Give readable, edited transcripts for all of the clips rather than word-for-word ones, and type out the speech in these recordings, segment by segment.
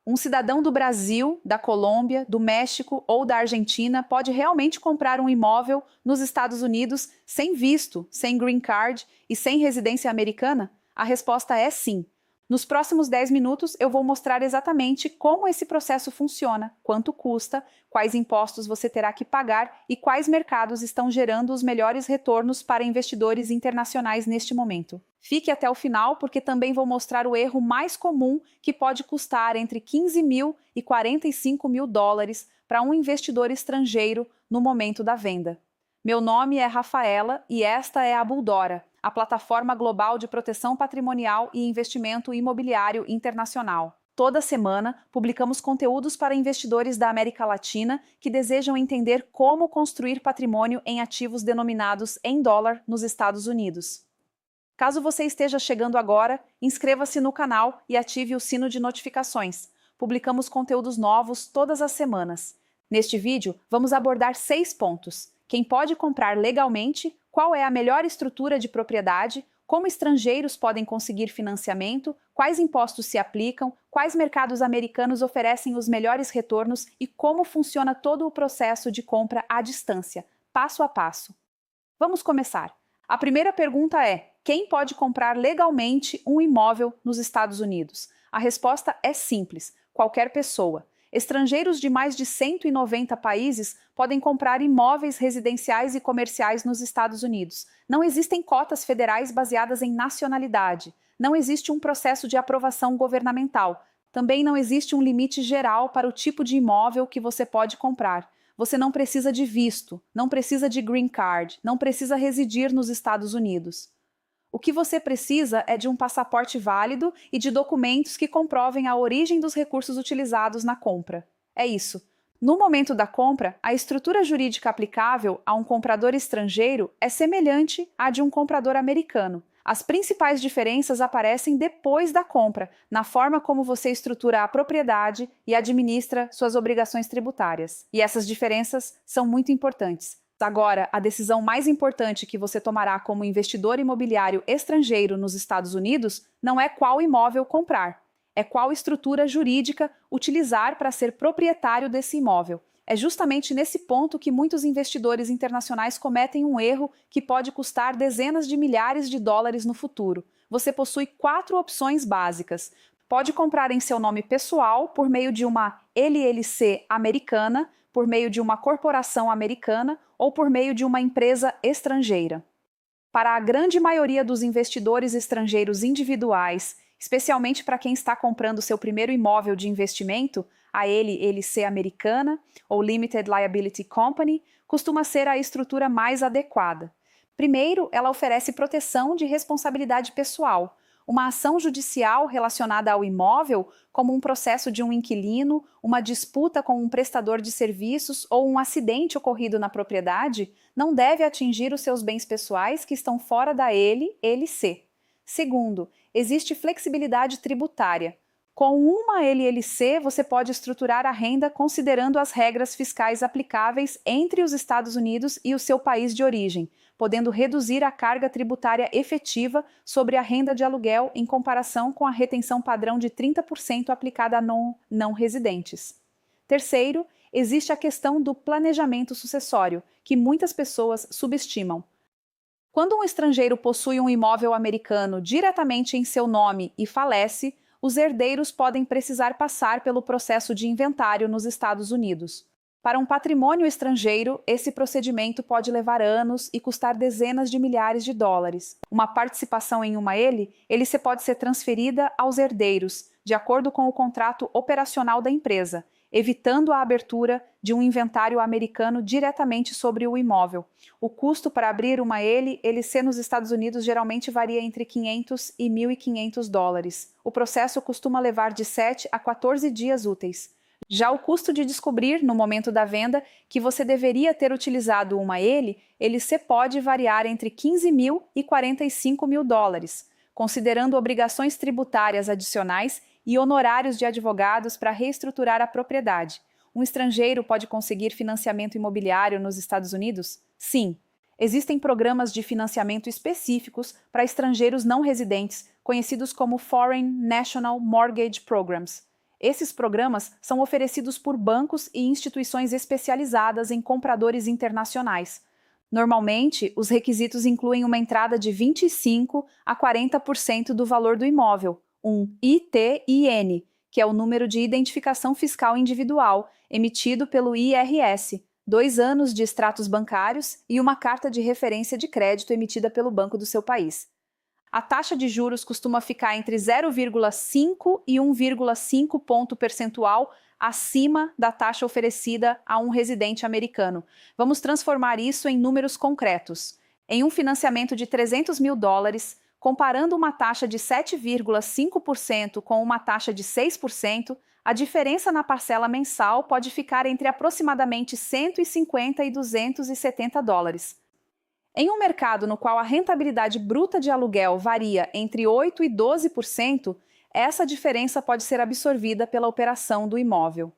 Um cidadão do Brasil, da Colômbia, do México ou da Argentina pode realmente comprar um imóvel nos Estados Unidos sem visto, sem green card e sem residência americana? A resposta é sim. Nos próximos 10 minutos eu vou mostrar exatamente como esse processo funciona, quanto custa, quais impostos você terá que pagar e quais mercados estão gerando os melhores retornos para investidores internacionais neste momento. Fique até o final porque também vou mostrar o erro mais comum que pode custar entre 15 mil e 45 mil dólares para um investidor estrangeiro no momento da venda. Meu nome é Rafaela e esta é a Buldora, a plataforma global de proteção patrimonial e investimento imobiliário internacional. Toda semana, publicamos conteúdos para investidores da América Latina que desejam entender como construir patrimônio em ativos denominados em dólar nos Estados Unidos. Caso você esteja chegando agora, inscreva-se no canal e ative o sino de notificações. Publicamos conteúdos novos todas as semanas. Neste vídeo, vamos abordar 6 pontos. Quem pode comprar legalmente, qual é a melhor estrutura de propriedade, como estrangeiros podem conseguir financiamento, quais impostos se aplicam, quais mercados americanos oferecem os melhores retornos e como funciona todo o processo de compra à distância, passo a passo. Vamos começar. A primeira pergunta é: quem pode comprar legalmente um imóvel nos Estados Unidos? A resposta é simples: qualquer pessoa. Estrangeiros de mais de 190 países podem comprar imóveis residenciais e comerciais nos Estados Unidos. Não existem cotas federais baseadas em nacionalidade. Não existe um processo de aprovação governamental. Também não existe um limite geral para o tipo de imóvel que você pode comprar. Você não precisa de visto, não precisa de green card, não precisa residir nos Estados Unidos. O que você precisa é de um passaporte válido e de documentos que comprovem a origem dos recursos utilizados na compra. É isso. No momento da compra, a estrutura jurídica aplicável a um comprador estrangeiro é semelhante à de um comprador americano. As principais diferenças aparecem depois da compra, na forma como você estrutura a propriedade e administra suas obrigações tributárias. E essas diferenças são muito importantes. Agora, a decisão mais importante que você tomará como investidor imobiliário estrangeiro nos Estados Unidos não é qual imóvel comprar, é qual estrutura jurídica utilizar para ser proprietário desse imóvel. É justamente nesse ponto que muitos investidores internacionais cometem um erro que pode custar dezenas de milhares de dólares no futuro. Você possui 4 opções básicas. Pode comprar em seu nome pessoal por meio de uma LLC americana, por meio de uma corporação americana ou por meio de uma empresa estrangeira. Para a grande maioria dos investidores estrangeiros individuais, especialmente para quem está comprando seu primeiro imóvel de investimento, a LLC americana ou Limited Liability Company costuma ser a estrutura mais adequada. Primeiro, ela oferece proteção de responsabilidade pessoal. Uma ação judicial relacionada ao imóvel, como um processo de um inquilino, uma disputa com um prestador de serviços ou um acidente ocorrido na propriedade, não deve atingir os seus bens pessoais que estão fora da LLC. Segundo, existe flexibilidade tributária. Com uma LLC, você pode estruturar a renda considerando as regras fiscais aplicáveis entre os Estados Unidos e o seu país de origem, podendo reduzir a carga tributária efetiva sobre a renda de aluguel em comparação com a retenção padrão de 30% aplicada a não residentes. Terceiro, existe a questão do planejamento sucessório, que muitas pessoas subestimam. Quando um estrangeiro possui um imóvel americano diretamente em seu nome e falece, os herdeiros podem precisar passar pelo processo de inventário nos Estados Unidos. Para um patrimônio estrangeiro, esse procedimento pode levar anos e custar dezenas de milhares de dólares. Uma participação em uma LLC pode ser transferida aos herdeiros, de acordo com o contrato operacional da empresa, evitando a abertura de um inventário americano diretamente sobre o imóvel. O custo para abrir uma LLC nos Estados Unidos geralmente varia entre 500 e 1.500 dólares. O processo costuma levar de 7 a 14 dias úteis. Já o custo de descobrir, no momento da venda, que você deveria ter utilizado uma LLC pode variar entre 15 mil e 45 mil dólares, considerando obrigações tributárias adicionais e honorários de advogados para reestruturar a propriedade. Um estrangeiro pode conseguir financiamento imobiliário nos Estados Unidos? Sim. Existem programas de financiamento específicos para estrangeiros não residentes, conhecidos como Foreign National Mortgage Programs. Esses programas são oferecidos por bancos e instituições especializadas em compradores internacionais. Normalmente, os requisitos incluem uma entrada de 25% a 40% do valor do imóvel, um ITIN, que é o número de identificação fiscal individual, emitido pelo IRS, 2 anos de extratos bancários e uma carta de referência de crédito emitida pelo banco do seu país. A taxa de juros costuma ficar entre 0,5 e 1,5 ponto percentual acima da taxa oferecida a um residente americano. Vamos transformar isso em números concretos. Em um financiamento de $300 mil, comparando uma taxa de 7,5% com uma taxa de 6%, a diferença na parcela mensal pode ficar entre aproximadamente $150 e $270. Em um mercado no qual a rentabilidade bruta de aluguel varia entre 8% e 12%, essa diferença pode ser absorvida pela operação do imóvel.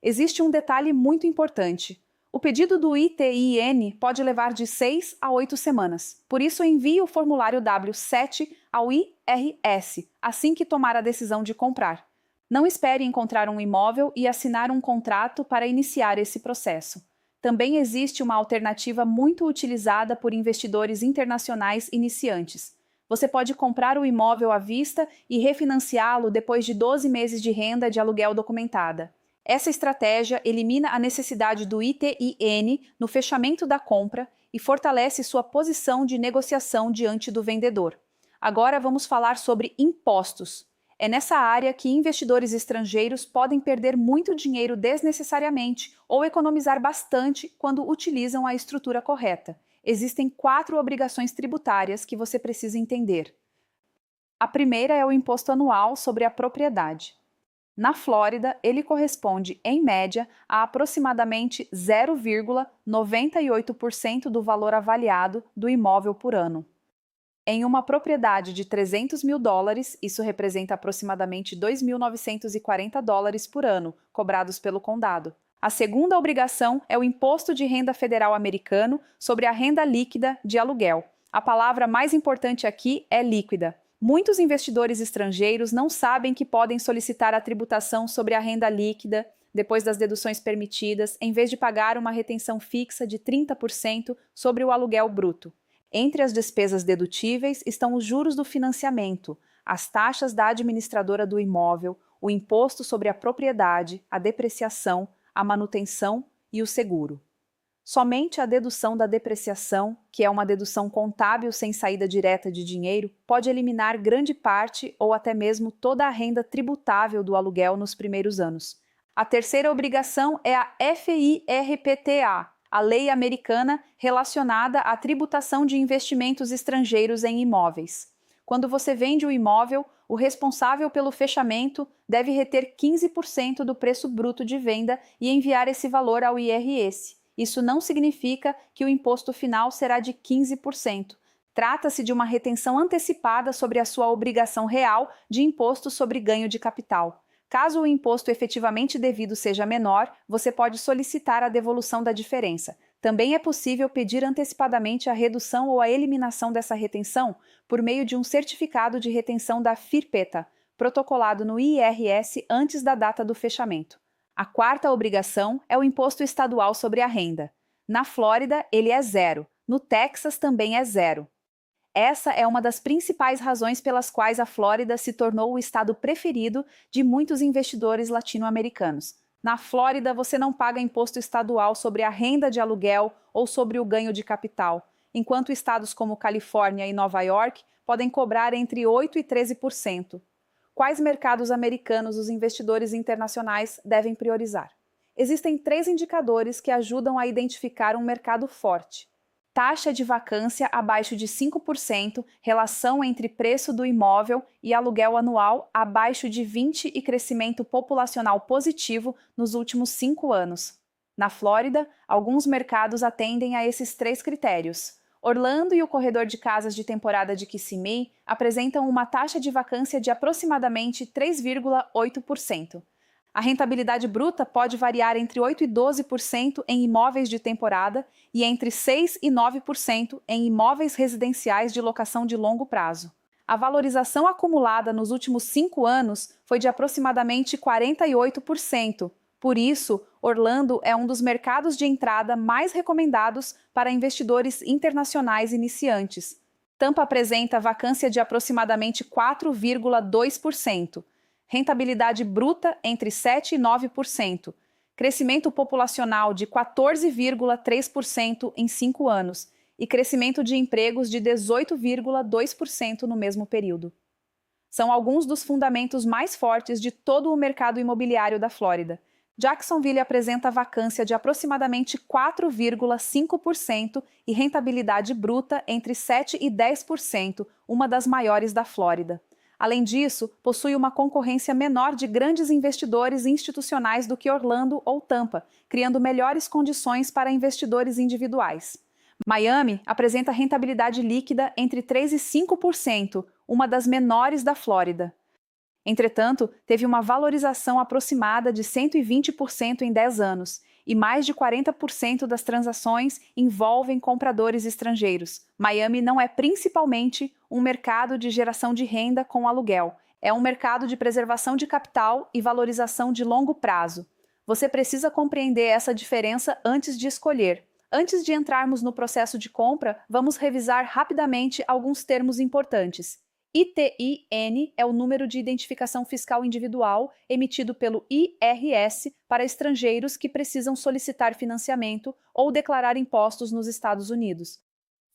Existe um detalhe muito importante. O pedido do ITIN pode levar de 6 a 8 semanas. Por isso, envie o formulário W7 ao IRS assim que tomar a decisão de comprar. Não espere encontrar um imóvel e assinar um contrato para iniciar esse processo. Também existe uma alternativa muito utilizada por investidores internacionais iniciantes. Você pode comprar o imóvel à vista e refinanciá-lo depois de 12 meses de renda de aluguel documentada. Essa estratégia elimina a necessidade do ITIN no fechamento da compra e fortalece sua posição de negociação diante do vendedor. Agora vamos falar sobre impostos. É nessa área que investidores estrangeiros podem perder muito dinheiro desnecessariamente ou economizar bastante quando utilizam a estrutura correta. Existem 4 obrigações tributárias que você precisa entender. A primeira é o imposto anual sobre a propriedade. Na Flórida, ele corresponde, em média, a aproximadamente 0,98% do valor avaliado do imóvel por ano. Em uma propriedade de $300 mil, isso representa aproximadamente $2.940 por ano, cobrados pelo condado. A segunda obrigação é o Imposto de Renda Federal Americano sobre a renda líquida de aluguel. A palavra mais importante aqui é líquida. Muitos investidores estrangeiros não sabem que podem solicitar a tributação sobre a renda líquida, depois das deduções permitidas, em vez de pagar uma retenção fixa de 30% sobre o aluguel bruto. Entre as despesas dedutíveis estão os juros do financiamento, as taxas da administradora do imóvel, o imposto sobre a propriedade, a depreciação, a manutenção e o seguro. Somente a dedução da depreciação, que é uma dedução contábil sem saída direta de dinheiro, pode eliminar grande parte ou até mesmo toda a renda tributável do aluguel nos primeiros anos. A terceira obrigação é a FIRPTA, a lei americana relacionada à tributação de investimentos estrangeiros em imóveis. Quando você vende o imóvel, o responsável pelo fechamento deve reter 15% do preço bruto de venda e enviar esse valor ao IRS. Isso não significa que o imposto final será de 15%. Trata-se de uma retenção antecipada sobre a sua obrigação real de imposto sobre ganho de capital. Caso o imposto efetivamente devido seja menor, você pode solicitar a devolução da diferença. Também é possível pedir antecipadamente a redução ou a eliminação dessa retenção por meio de um certificado de retenção da FIRPTA, protocolado no IRS antes da data do fechamento. A quarta obrigação é o imposto estadual sobre a renda. Na Flórida, ele é 0. No Texas, também é 0. Essa é uma das principais razões pelas quais a Flórida se tornou o estado preferido de muitos investidores latino-americanos. Na Flórida, você não paga imposto estadual sobre a renda de aluguel ou sobre o ganho de capital, enquanto estados como Califórnia e Nova York podem cobrar entre 8% e 13%. Quais mercados americanos os investidores internacionais devem priorizar? Existem 3 indicadores que ajudam a identificar um mercado forte. Taxa de vacância abaixo de 5%, relação entre preço do imóvel e aluguel anual abaixo de 20% e crescimento populacional positivo nos últimos 5 anos. Na Flórida, alguns mercados atendem a esses 3 critérios. Orlando e o corredor de casas de temporada de Kissimmee apresentam uma taxa de vacância de aproximadamente 3,8%. A rentabilidade bruta pode variar entre 8% e 12% em imóveis de temporada e entre 6% e 9% em imóveis residenciais de locação de longo prazo. a valorização acumulada nos últimos 5 anos foi de aproximadamente 48%. Por isso, Orlando é um dos mercados de entrada mais recomendados para investidores internacionais iniciantes. Tampa apresenta vacância de aproximadamente 4,2%, rentabilidade bruta entre 7% e 9%, crescimento populacional de 14,3% em 5 anos e crescimento de empregos de 18,2% no mesmo período. São alguns dos fundamentos mais fortes de todo o mercado imobiliário da Flórida. Jacksonville apresenta vacância de aproximadamente 4,5% e rentabilidade bruta entre 7% e 10%, uma das maiores da Flórida. Além disso, possui uma concorrência menor de grandes investidores institucionais do que Orlando ou Tampa, criando melhores condições para investidores individuais. Miami apresenta rentabilidade líquida entre 3% e 5%, uma das menores da Flórida. Entretanto, teve uma valorização aproximada de 120% em 10 anos, e mais de 40% das transações envolvem compradores estrangeiros. Miami não é principalmente um mercado de geração de renda com aluguel, é um mercado de preservação de capital e valorização de longo prazo. Você precisa compreender essa diferença antes de escolher. Antes de entrarmos no processo de compra, vamos revisar rapidamente alguns termos importantes. ITIN é o número de identificação fiscal individual emitido pelo IRS para estrangeiros que precisam solicitar financiamento ou declarar impostos nos Estados Unidos.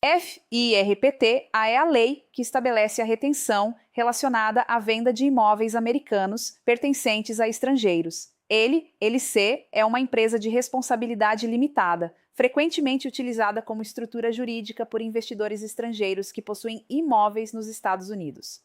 FIRPT é a lei que estabelece a retenção relacionada à venda de imóveis americanos pertencentes a estrangeiros. LC é uma empresa de responsabilidade limitada, frequentemente utilizada como estrutura jurídica por investidores estrangeiros que possuem imóveis nos Estados Unidos.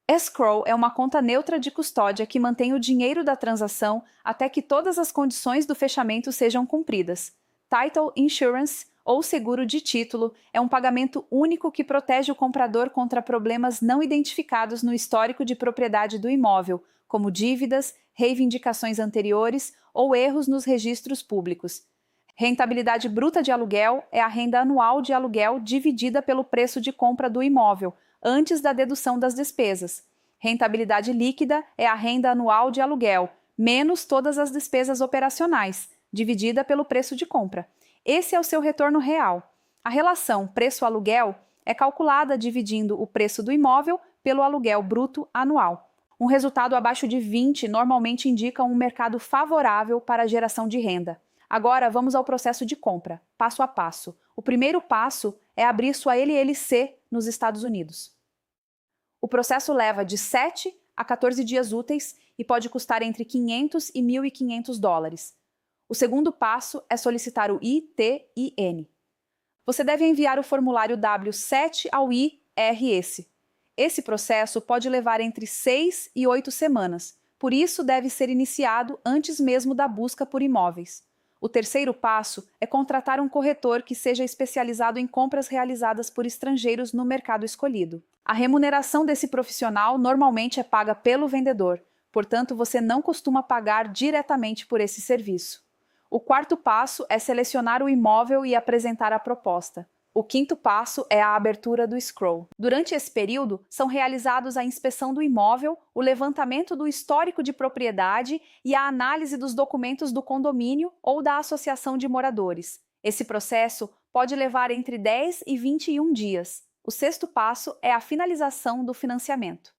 Escrow é uma conta neutra de custódia que mantém o dinheiro da transação até que todas as condições do fechamento sejam cumpridas. Title Insurance, ou seguro de título, é um pagamento único que protege o comprador contra problemas não identificados no histórico de propriedade do imóvel, como dívidas, reivindicações anteriores ou erros nos registros públicos. Rentabilidade bruta de aluguel é a renda anual de aluguel dividida pelo preço de compra do imóvel, antes da dedução das despesas. Rentabilidade líquida é a renda anual de aluguel, menos todas as despesas operacionais, dividida pelo preço de compra. Esse é o seu retorno real. A relação preço-aluguel é calculada dividindo o preço do imóvel pelo aluguel bruto anual. Um resultado abaixo de 20 normalmente indica um mercado favorável para a geração de renda. Agora vamos ao processo de compra, passo a passo. O primeiro passo é abrir sua LLC nos Estados Unidos. O processo leva de 7 a 14 dias úteis e pode custar entre $500 e $1.500. O segundo passo é solicitar o ITIN. Você deve enviar o formulário W7 ao IRS. Esse processo pode levar entre 6 e 8 semanas, por isso deve ser iniciado antes mesmo da busca por imóveis. O terceiro passo é contratar um corretor que seja especializado em compras realizadas por estrangeiros no mercado escolhido. A remuneração desse profissional normalmente é paga pelo vendedor, portanto você não costuma pagar diretamente por esse serviço. O quarto passo é selecionar o imóvel e apresentar a proposta. O quinto passo é a abertura do escrow. Durante esse período, são realizados a inspeção do imóvel, o levantamento do histórico de propriedade e a análise dos documentos do condomínio ou da associação de moradores. Esse processo pode levar entre 10 e 21 dias. O sexto passo é a finalização do financiamento.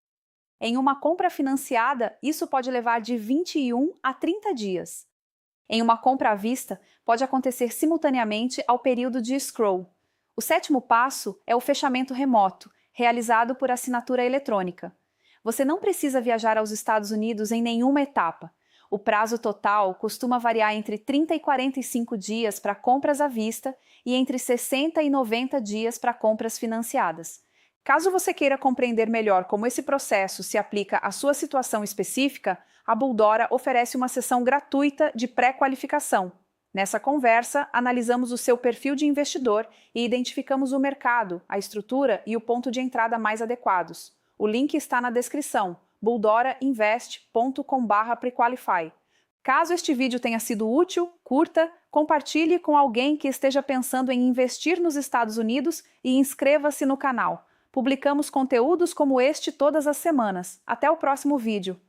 Em uma compra financiada, isso pode levar de 21 a 30 dias. Em uma compra à vista, pode acontecer simultaneamente ao período de escrow. O sétimo passo é o fechamento remoto, realizado por assinatura eletrônica. Você não precisa viajar aos Estados Unidos em nenhuma etapa. O prazo total costuma variar entre 30 e 45 dias para compras à vista e entre 60 e 90 dias para compras financiadas. Caso você queira compreender melhor como esse processo se aplica à sua situação específica, a Bulldora oferece uma sessão gratuita de pré-qualificação. Nessa conversa, analisamos o seu perfil de investidor e identificamos o mercado, a estrutura e o ponto de entrada mais adequados. O link está na descrição, bulldorainvest.com/prequalify. Caso este vídeo tenha sido útil, curta, compartilhe com alguém que esteja pensando em investir nos Estados Unidos e inscreva-se no canal. Publicamos conteúdos como este todas as semanas. Até o próximo vídeo!